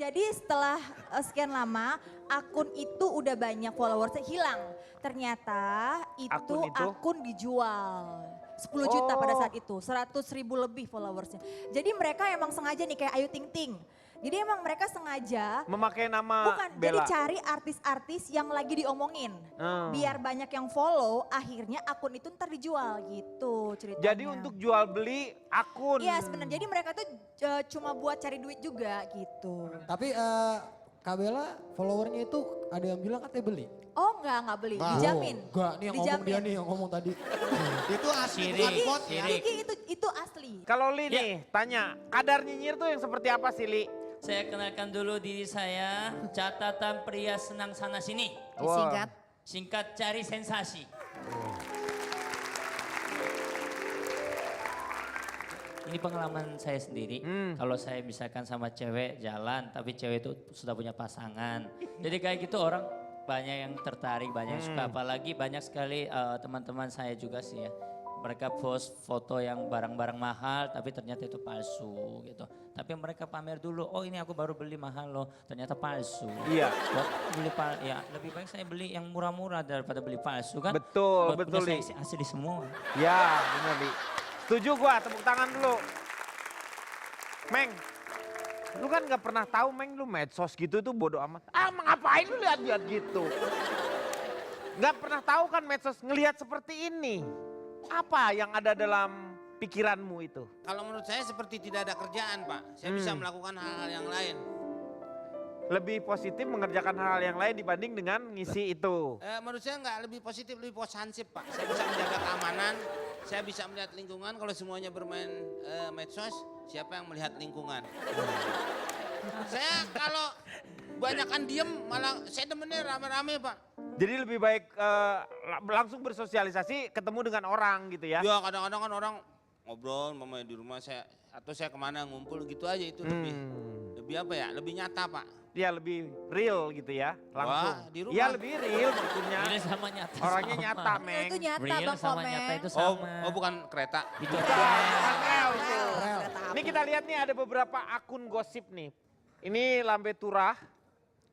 Jadi setelah sekian lama akun itu udah banyak followersnya hilang. Ternyata akun dijual. 10 juta pada saat itu, 100.000 lebih followersnya. Jadi mereka emang sengaja nih kayak Ayu Ting Ting. Jadi emang mereka sengaja memakai nama bukan, Bella. jadi cari artis-artis yang lagi diomongin. Biar banyak yang follow, akhirnya akun itu ntar dijual gitu ceritanya. Jadi untuk jual beli akun. Iya sebenarnya, jadi mereka tuh cuma buat cari duit juga gitu. Tapi Kak Bella followernya itu ada yang bilang katanya beli. Oh enggak beli, dijamin. Enggak, nih yang ngomong dia nih yang ngomong tadi. Itu asli bukan bot ya. Itu asli. Kalau Li nih tanya, kadar nyinyir tuh yang seperti apa sih Li? Saya kenalkan dulu diri saya, catatan pria senang sana sini. Disingkat. Singkat cari sensasi. Ini pengalaman saya sendiri. Kalau saya misalkan sama cewek jalan, tapi cewek itu sudah punya pasangan. Jadi kayak gitu orang banyak yang tertarik, banyak yang suka. Apalagi banyak sekali teman-teman saya juga sih ya. Mereka post foto yang barang-barang mahal tapi ternyata itu palsu gitu. Tapi mereka pamer dulu, oh ini aku baru beli mahal loh, ternyata palsu. Iya. Ya lebih baik saya beli yang murah-murah daripada beli palsu kan. Betul, betul Li. Asli semua. Ya benar Li. Setuju gua, tepuk tangan dulu. Meng, lu kan gak pernah tahu Meng, lu medsos gitu tuh bodo amat. Ngapain lu lihat-lihat gitu? Gak pernah tahu kan medsos ngelihat seperti ini. Apa yang ada dalam pikiranmu itu? Kalau menurut saya seperti tidak ada kerjaan Pak. Saya bisa melakukan hal-hal yang lain. Lebih positif mengerjakan hal yang lain dibanding dengan ngisi itu. Menurut saya enggak, lebih positif, lebih positif Pak. Saya bisa menjaga keamanan, saya bisa melihat lingkungan. Kalau semuanya bermain medsos, siapa yang melihat lingkungan? Saya kalau banyakan diem malah saya demennya rame-rame Pak. Jadi lebih baik langsung bersosialisasi ketemu dengan orang gitu ya? Ya kadang-kadang kan orang ngobrol mamanya di rumah saya atau saya kemana ngumpul gitu aja itu lebih apa ya? Lebih nyata Pak. Ya lebih real gitu ya langsung. Wah, di rumah. Iya lebih real maksudnya. Real sama nyata. Orangnya sama. nyata Meng. Itu nyata Real Bang sama Komeng. nyata itu sama. Oh bukan kereta. Itu Rel itu. Kereta api. Ini kita lihat nih ada beberapa akun gosip nih. Ini Lambe Turah,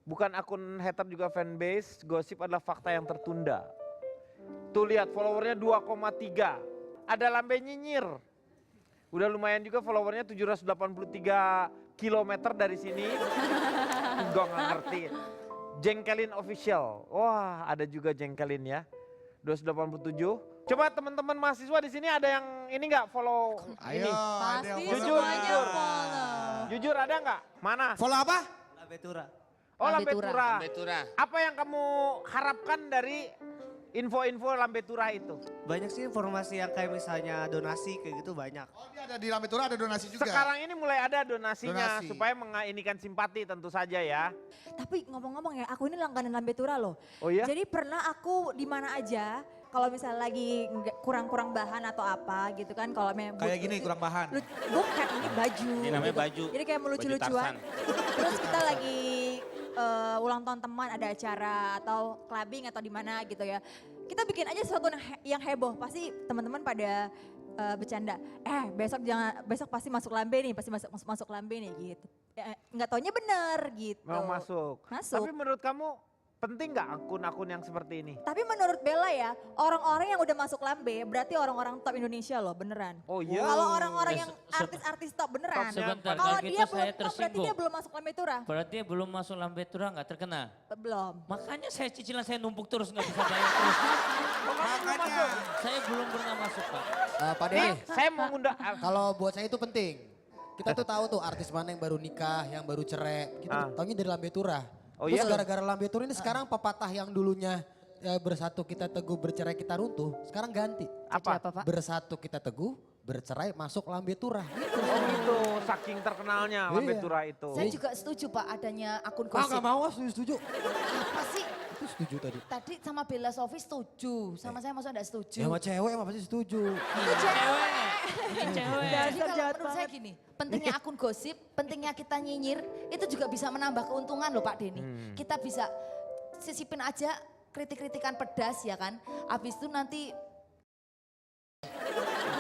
bukan akun hater juga fanbase. Gosip adalah fakta yang tertunda. Tuh lihat followernya 2,3. Ada Lambe Nyinyir. Udah lumayan juga followernya 783 kilometer dari sini. Gue gak ngerti. Jengkelin official. Wah ada juga Jengkelin ya. 287. Coba teman-teman mahasiswa di sini ada yang ini nggak follow Ayo, ini? ada yang Pasti Jujur, semuanya jujur. follow. Jujur ada nggak? Mana? Follow apa? Oh Lambe Lambe Turah. Turah. Lambe Turah. Apa yang kamu harapkan dari info-info Lambe Turah itu? Banyak sih informasi yang kayak misalnya donasi kayak gitu banyak. Oh dia ada di Lambe Turah ada donasi juga. Sekarang ini mulai ada donasinya Donasi. supaya menginikan simpati tentu saja ya. Tapi ngomong-ngomong ya, aku ini langganan Lambe Turah loh. Oh iya? Jadi pernah aku di mana aja, kalau misalnya lagi kurang-kurang bahan atau apa gitu kan. Kalau Kayak gini kurang bahan. Bukan, ini baju. Ini namanya gitu. baju. Jadi kayak melucu-lucuan. Terus kita lagi ulang tahun teman, ada acara atau clubbing atau di mana gitu ya. Kita bikin aja sesuatu yang heboh, pasti teman-teman pada bercanda. Besok pasti masuk Lambe nih, pasti masuk Lambe nih gitu. Nggak taunya bener gitu. Mau masuk. Masuk. Tapi menurut kamu penting nggak akun-akun yang seperti ini? Tapi menurut Bella ya, orang-orang yang udah masuk Lambe berarti orang-orang top Indonesia loh, beneran. Oh iya? Kalau orang-orang yang artis-artis top beneran. Sebentar, Kalau kalau dia gitu belum saya top berarti tersinggung. dia belum masuk Lambe Turah. Berarti belum masuk Lambe Turah nggak terkenal. Belum. Makanya saya cicilan saya numpuk terus nggak bisa bayar terus. Makanya. Saya belum pernah masuk Pak. Pak Nih, Dede, saya mau ngundang. kalau buat saya itu penting. Kita tuh tahu tuh artis mana yang baru nikah, yang baru cerai. Kita taunya dari Lambe Turah. Oh Terus iya? gara-gara Lambe Turah ini sekarang pepatah yang dulunya bersatu kita teguh, bercerai kita runtuh. Sekarang ganti. Apa? Bersatu kita teguh, bercerai masuk Lambe Turah. Oh gitu, saking terkenalnya Lambe Iya. Turah itu. Saya juga setuju Pak adanya akun Ah gosip. gak mau, setuju. Apa sih? Itu setuju tadi. Tadi sama Bella Sofi setuju, sama saya maksudnya enggak setuju. Ya sama cewek emang pasti setuju. Ini cewek. Jadi kalau menurut saya gini, pentingnya akun gosip, pentingnya kita nyinyir, itu juga bisa menambah keuntungan loh Pak Denny. Kita bisa sisipin aja kritik-kritikan pedas ya kan, habis itu nanti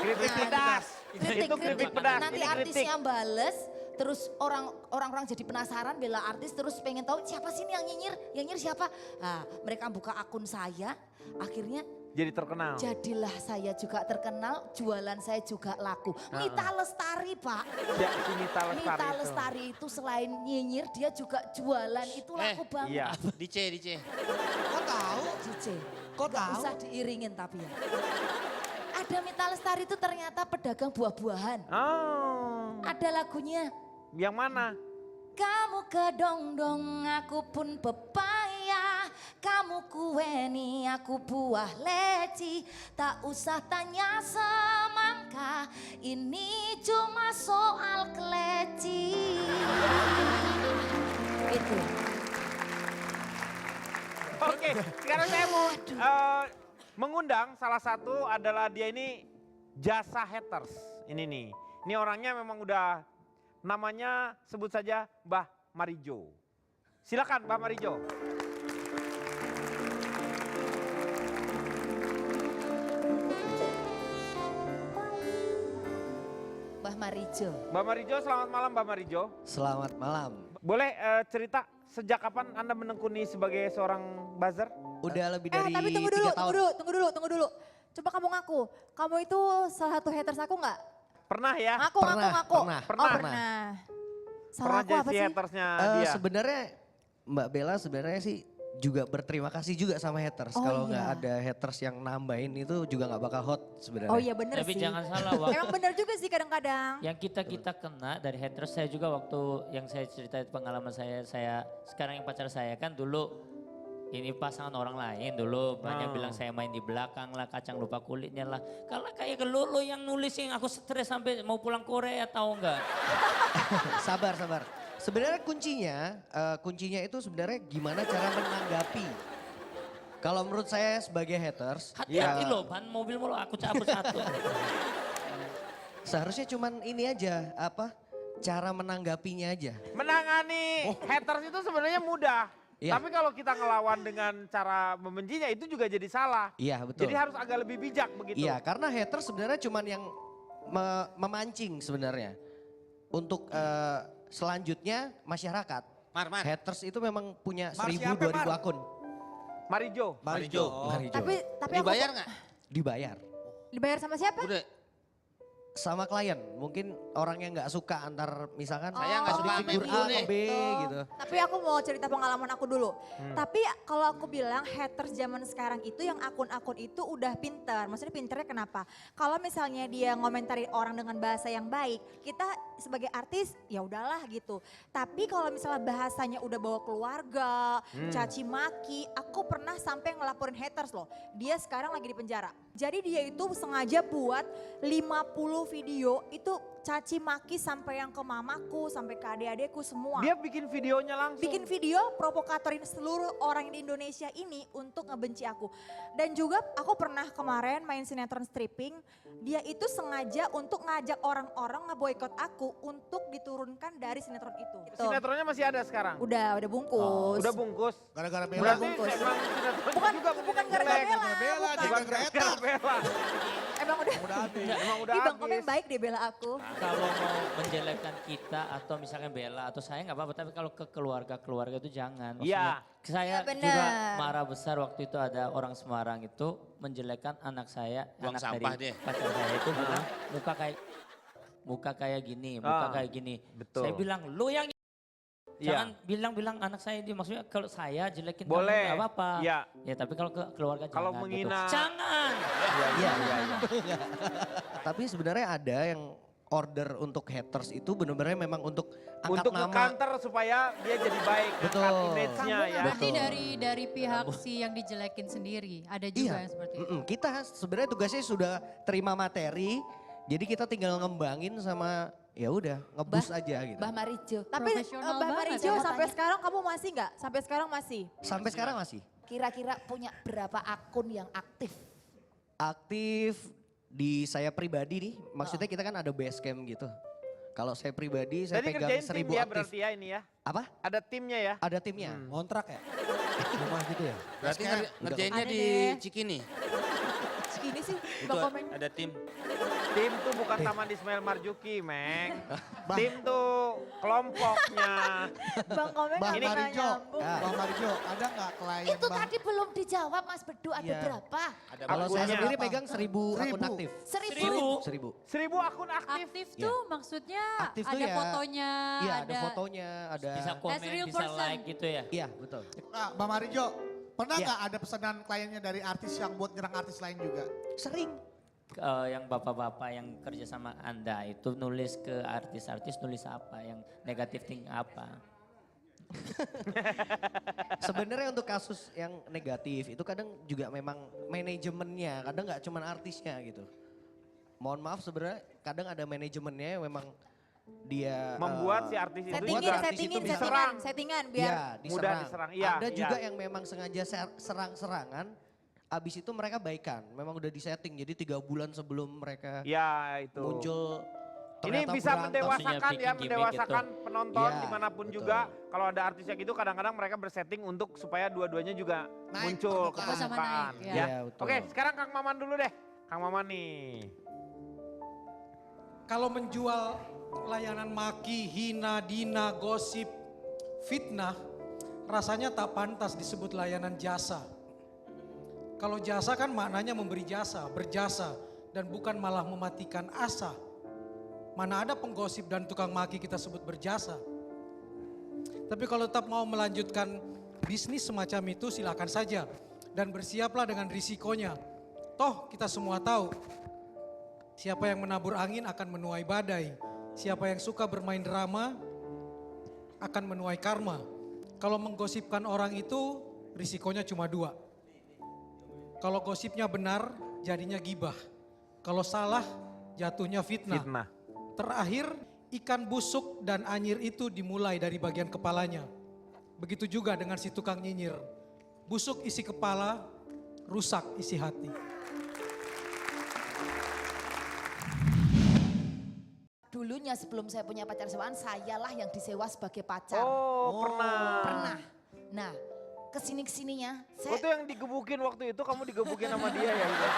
Kritik pedas. Itu kritik pedas. nanti ini kritik. artisnya bales, Terus orang-orang jadi penasaran bela artis terus pengen tahu siapa sih ini yang nyinyir siapa. Nah, mereka buka akun saya, akhirnya Jadi terkenal. jadilah saya juga terkenal, jualan saya juga laku. Mita Lestari Pak. Ya, si Mita Lestari Mita itu. Lestari itu selain nyinyir dia juga jualan itu laku banget. Iya. Dice. Kok tahu? Cice. Kok Nggak tahu? usah diiringin tapi ya. Ada Mita Lestari itu ternyata pedagang buah-buahan. Oh, Ada lagunya. yang mana? Kamu kedong-dong, aku pun pepaya. Kamu kueni, aku buah leci. Tak usah tanya semangka, ini cuma soal keleci. Itu. Oke, sekarang saya mau mengundang salah satu adalah dia ini Jasa Haters. Ini nih, ini orangnya memang udah namanya sebut saja Mbah Marijo. Silakan Mbah Marijo. Mbah Marijo. Mbah Marijo, selamat malam Mbah Marijo. Selamat malam. Boleh cerita sejak kapan Anda menekuni sebagai seorang buzzer? Udah lebih dari Tapi 3 tahun. tunggu dulu. Coba kamu ngaku, kamu itu salah satu haters aku nggak? Pernah ya? Ngaku. Pernah. Oh Pernah. pernah. Salah Pernah aku apa jadi sih? hatersnya Eh, dia. sebenarnya Mbak Bella sebenarnya sih juga berterima kasih juga sama haters. Oh Kalau nggak iya. ada haters yang nambahin itu juga nggak bakal hot sebenarnya. Oh iya bener Tapi sih. jangan salah waktu Emang bener juga sih kadang-kadang. yang kita kena dari haters, saya juga waktu yang saya cerita pengalaman saya sekarang yang pacar saya kan dulu ini pasangan orang lain dulu banyak bilang saya main di belakang lah, kacang lupa kulitnya lah. Kalau kayak lo yang nulis yang aku stres sampai mau pulang Korea tahu enggak? Sabar. Sebenarnya kuncinya itu sebenarnya gimana cara menanggapi. Kalau menurut saya sebagai haters, Hati-hati loh, ban mobil mulu aku cabut satu. seharusnya cuman ini aja, cara menanggapinya aja. Menangani haters itu sebenarnya mudah. Iya. Tapi kalau kita ngelawan dengan cara membencinya itu juga jadi salah. Iya betul. Jadi harus agak lebih bijak begitu. Iya, karena haters sebenarnya cuman yang memancing sebenarnya. Untuk selanjutnya masyarakat. Mar. Haters itu memang punya Mar 1000, siapa, 2000 Mar? akun. Marijo. Marijo. Marijo. Tapi aku Dibayar nggak? Dibayar. dibayar sama siapa? Udah. Sama klien, mungkin orang yang nggak suka antar misalkan Saya nggak suka figur sama A nih. atau B gitu. Tapi aku mau cerita pengalaman aku dulu. Tapi kalau aku bilang haters zaman sekarang itu yang akun-akun itu udah pinter. Maksudnya pinternya kenapa? Kalau misalnya dia ngomentari orang dengan bahasa yang baik, kita sebagai artis ya udahlah gitu. Tapi kalau misalnya bahasanya udah bawa keluarga, caci maki, aku pernah sampai ngelaporin haters loh. Dia sekarang lagi di penjara. Jadi dia itu sengaja buat 50 video itu caci maki sampai yang ke mamaku, sampai ke adik-adikku semua. Dia bikin videonya langsung. Bikin video provokatorin seluruh orang di Indonesia ini untuk ngebenci aku. Dan juga aku pernah kemarin main sinetron stripping, dia itu sengaja untuk ngajak orang-orang ngeboikot aku untuk diturunkan dari sinetron itu. Gitu. Sinetronnya masih ada sekarang? Udah bungkus. Udah bungkus. Gara-gara Bella. Berarti bungkus. emang sinetronnya Bukan, juga bukan gara-gara jelek. Bella. Bella, bukan. dia gara-gara Gara-gara Bella. Emang udah, Udah habis. Emang udah Ih, Bang habis. Komeng baik deh bela aku. Kalau mau menjelekkan kita atau misalnya Bella atau saya nggak apa-apa, tapi kalau ke keluarga itu jangan. Maksudnya, saya Iya, benar. juga marah besar waktu itu ada orang Semarang itu menjelekkan anak saya, Buang anak sampah dari dia. pacar saya itu bilang muka kayak gini, muka Ah, kayak gini. betul. Saya bilang lu yang Iya. jangan bilang anak saya ini, maksudnya kalau saya jelekin Boleh. kamu nggak apa-apa. Iya. Ya tapi kalau ke keluarga Kalau jangan menghina- gitu. Jangan. Iya. Tapi sebenarnya ada yang order untuk haters itu benar-benar memang untuk angkat Untuk nama. nge-counter supaya dia jadi baik. Betul. Angkat image-nya ya. Berarti dari pihak si yang dijelekin sendiri, ada juga Iya. yang seperti itu. Kita sebenarnya tugasnya sudah terima materi, jadi kita tinggal ngembangin sama ya udah ngebus aja gitu. Mbah Marijo. Tapi Profesional Mbak banget. Marijo Saya mau sampai tanya. sekarang kamu masih nggak? Sampai sekarang masih? Sampai sekarang masih Kira-kira punya berapa akun yang aktif? aktif di saya pribadi nih. Maksudnya kita kan ada base camp gitu. Kalau saya pribadi saya Jadi pegang kerjain tim 1000 ya aktif. berarti ya ini ya. Apa? Ada timnya ya. Ada timnya. Ngontrak ya? Rumah gitu ya? Berarti ngerjainnya Ada di deh. Cikini. ini sih Itu Bang Komeng? ada tim. Tim tuh bukan Taman Ismail Marzuki, Meng. Tim tuh kelompoknya. Bang Komeng Bang ini nggak Marijo, nyambung. Bang Marijo, ada nggak klien Itu Bang? tadi belum dijawab Mas Bedu, ada Iya. berapa? Ada Kalau saya Akunnya sendiri apa? pegang 1000 akun 1000. aktif. 1000. 1000. 1000 akun aktif. Aktif tuh maksudnya Aktif tuh ada ya, fotonya, Iya ada fotonya, ada. Bisa komen, real bisa person. like gitu ya. Iya betul. Nah, Bang Marijo, pernah Iya. nggak ada pesanan kliennya dari artis yang buat nyerang artis lain juga? Sering. Yang bapak-bapak yang kerja sama Anda itu nulis ke artis-artis nulis apa, yang negatif thing apa? Sebenarnya untuk kasus yang negatif itu kadang juga memang manajemennya, kadang nggak cuma artisnya gitu. Mohon maaf sebenarnya kadang ada manajemennya yang memang dia Membuat si artis itu Settingin, juga artis itu bisa settingan biar Iya, mudah diserang. Iya, Ada iya. juga yang memang sengaja serang-serangan, abis itu mereka baikan. Memang udah disetting, jadi 3 bulan sebelum mereka Ya itu. muncul. Ini ternyata bisa berantem. mendewasakan Maksudnya ya, bikin gimmick mendewasakan penonton Iya, dimanapun betul. juga. Kalau ada artis yang gitu kadang-kadang mereka bersetting untuk supaya dua-duanya juga Naik muncul ke permukaan. Sama permukaan. naik, ya. Ya. Iya, betul. Oke, sekarang Kang Maman dulu deh. Kang Maman nih. Kalau menjual layanan maki, hina, dina, gosip, fitnah, rasanya tak pantas disebut layanan jasa. Kalau jasa kan maknanya memberi jasa, berjasa, dan bukan malah mematikan asa. Mana ada penggosip dan tukang maki kita sebut berjasa. Tapi kalau tetap mau melanjutkan bisnis semacam itu silakan saja. Dan bersiaplah dengan risikonya. Toh kita semua tahu, siapa yang menabur angin akan menuai badai. Siapa yang suka bermain drama akan menuai karma. Kalau menggosipkan orang itu risikonya cuma 2. Kalau gosipnya benar jadinya gibah. Kalau salah jatuhnya fitnah. Fitnah. Terakhir ikan busuk dan anyir itu dimulai dari bagian kepalanya. Begitu juga dengan si tukang nyinyir. Busuk isi kepala, rusak isi hati. Dulunya sebelum saya punya pacar sewaan, sayalah yang disewa sebagai pacar. Oh, pernah. Pernah. Nah, kesininya Oh, itu yang digebukin waktu itu kamu digebukin sama dia ya? Ida?